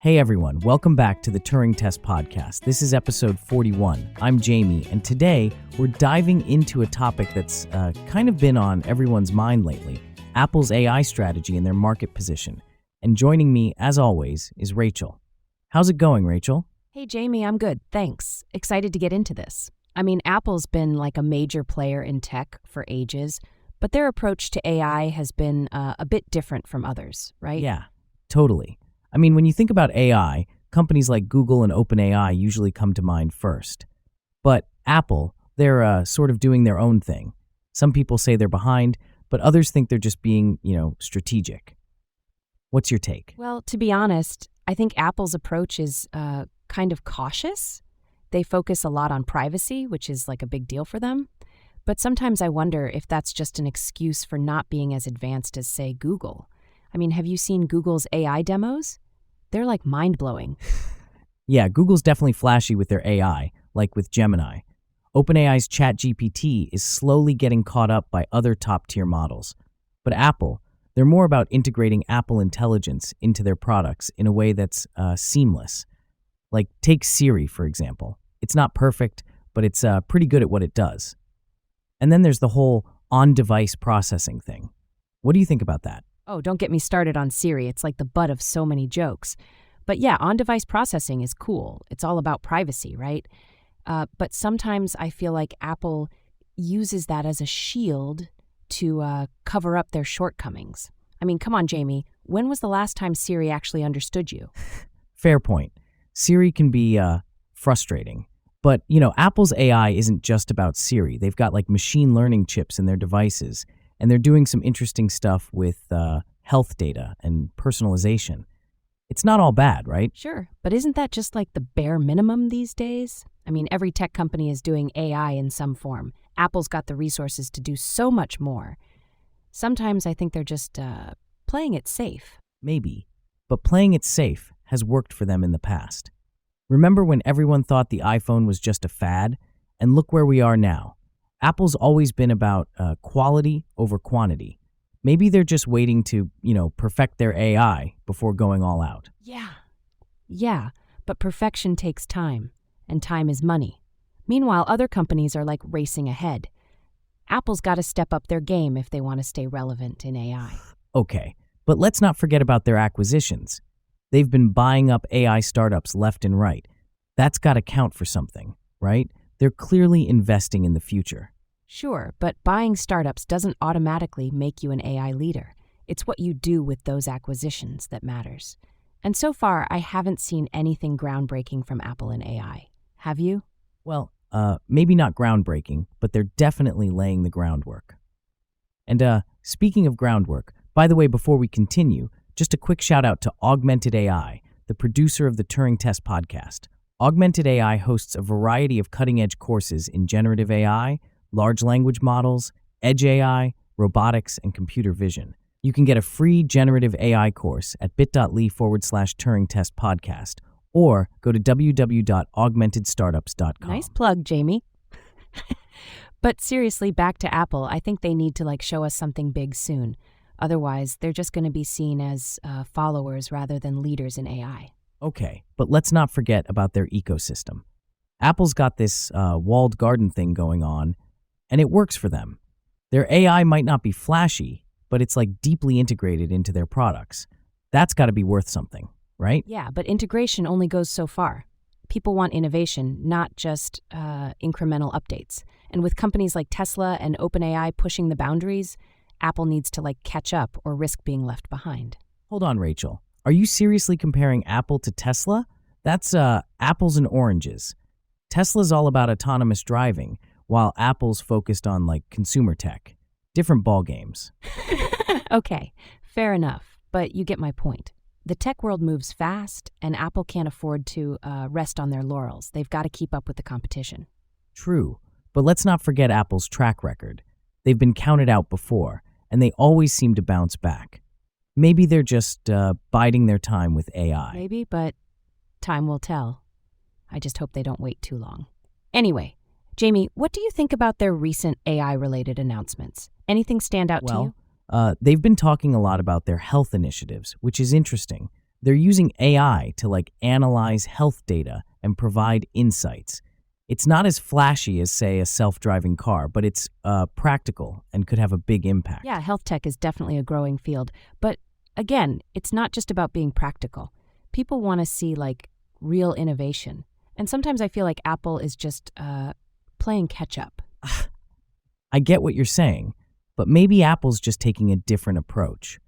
Hey everyone, welcome back to the Turing Test Podcast. This is episode 41. I'm Jamie, and today we're diving into a topic that's kind of been on everyone's mind lately, Apple's AI strategy and their market position. And joining me, as always, is Rachel. How's it going, Rachel? Hey Jamie, I'm good, thanks. Excited to get into this. I mean, Apple's been like a major player in tech for ages, but their approach to AI has been a bit different from others, right? Yeah, totally. I mean, when you think about AI, companies like Google and OpenAI usually come to mind first. But Apple, they're sort of doing their own thing. Some people say they're behind, but others think they're just being, strategic. What's your take? Well, to be honest, I think Apple's approach is kind of cautious. They focus a lot on privacy, which is like a big deal for them. But sometimes I wonder if that's just an excuse for not being as advanced as, say, Google. I mean, have you seen Google's AI demos? They're like mind-blowing. Yeah, Google's definitely flashy with their AI, like with Gemini. OpenAI's ChatGPT is slowly getting caught up by other top-tier models. But Apple, they're more about integrating Apple Intelligence into their products in a way that's seamless. Like, take Siri, for example. It's not perfect, but it's pretty good at what it does. And then there's the whole on-device processing thing. What do you think about that? Oh, don't get me started on Siri. It's like the butt of so many jokes. But yeah, on-device processing is cool. It's all about privacy, right? But sometimes I feel like Apple uses that as a shield to cover up their shortcomings. I mean, come on, Jamie. When was the last time Siri actually understood you? Fair point. Siri can be frustrating. But, Apple's AI isn't just about Siri. They've got like machine learning chips in their devices. And they're doing some interesting stuff with health data and personalization. It's not all bad, right? Sure, but isn't that just like the bare minimum these days? I mean, every tech company is doing AI in some form. Apple's got the resources to do so much more. Sometimes I think they're just playing it safe. Maybe, but playing it safe has worked for them in the past. Remember when everyone thought the iPhone was just a fad? And look where we are now. Apple's always been about quality over quantity. Maybe they're just waiting to, perfect their AI before going all out. Yeah, but perfection takes time, and time is money. Meanwhile, other companies are like racing ahead. Apple's got to step up their game if they want to stay relevant in AI. Okay, but let's not forget about their acquisitions. They've been buying up AI startups left and right. That's got to count for something, right? They're clearly investing in the future. Sure, but buying startups doesn't automatically make you an AI leader. It's what you do with those acquisitions that matters. And so far, I haven't seen anything groundbreaking from Apple in AI. Have you? Well, maybe not groundbreaking, but they're definitely laying the groundwork. And speaking of groundwork, by the way, before we continue, just a quick shout out to Augmented AI, the producer of the Turing Test Podcast. Augmented AI hosts a variety of cutting-edge courses in generative AI, large language models, edge AI, robotics, and computer vision. You can get a free generative AI course at bit.ly/Turing Test Podcast or go to www.augmentedstartups.com. Nice plug, Jamie. But seriously, back to Apple, I think they need to show us something big soon. Otherwise, they're just going to be seen as followers rather than leaders in AI. Okay, but let's not forget about their ecosystem. Apple's got this walled garden thing going on, and it works for them. Their AI might not be flashy, but it's deeply integrated into their products. That's got to be worth something, right? Yeah, but integration only goes so far. People want innovation, not just incremental updates. And with companies like Tesla and OpenAI pushing the boundaries, Apple needs to catch up or risk being left behind. Hold on, Rachel. Are you seriously comparing Apple to Tesla? That's apples and oranges. Tesla's all about autonomous driving, while Apple's focused on consumer tech. Different ball games. Okay, fair enough, but you get my point. The tech world moves fast, and Apple can't afford to rest on their laurels. They've got to keep up with the competition. True, but let's not forget Apple's track record. They've been counted out before, and they always seem to bounce back. Maybe they're just biding their time with AI. Maybe, but time will tell. I just hope they don't wait too long. Anyway, Jamie, what do you think about their recent AI-related announcements? Anything stand out to you? They've been talking a lot about their health initiatives, which is interesting. They're using AI to analyze health data and provide insights. It's not as flashy as, say, a self-driving car, but it's practical and could have a big impact. Yeah, health tech is definitely a growing field. But again, it's not just about being practical. People want to see real innovation. And sometimes I feel like Apple is just playing catch up. I get what you're saying, but maybe Apple's just taking a different approach.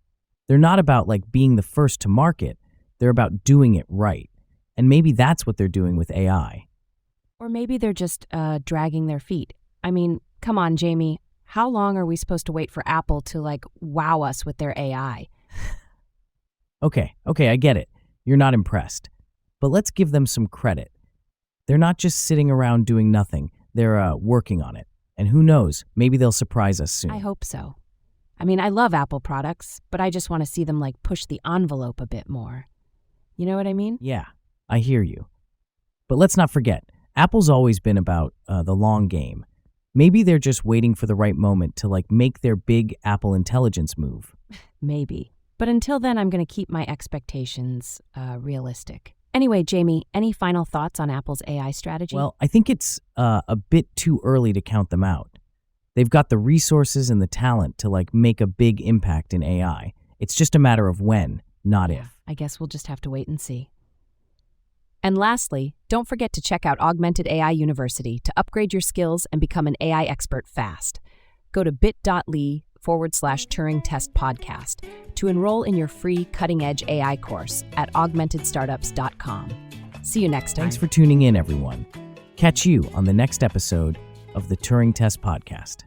They're not about being the first to market. They're about doing it right. And maybe that's what they're doing with AI. Or maybe they're just dragging their feet. I mean, come on, Jamie. How long are we supposed to wait for Apple to wow us with their AI? Okay, I get it. You're not impressed. But let's give them some credit. They're not just sitting around doing nothing. They're working on it. And who knows, maybe they'll surprise us soon. I hope so. I mean, I love Apple products, but I just want to see them push the envelope a bit more. You know what I mean? Yeah, I hear you. But let's not forget, Apple's always been about the long game. Maybe they're just waiting for the right moment to make their big Apple Intelligence move. Maybe. But until then, I'm going to keep my expectations realistic. Anyway, Jamie, any final thoughts on Apple's AI strategy? Well, I think it's a bit too early to count them out. They've got the resources and the talent to make a big impact in AI. It's just a matter of when, not if. I guess we'll just have to wait and see. And lastly, don't forget to check out Augmented AI University to upgrade your skills and become an AI expert fast. Go to bit.ly/Turing Test Podcast to enroll in your free cutting-edge AI course at augmentedstartups.com. See you next time. Thanks for tuning in, everyone. Catch you on the next episode of the Turing Test Podcast.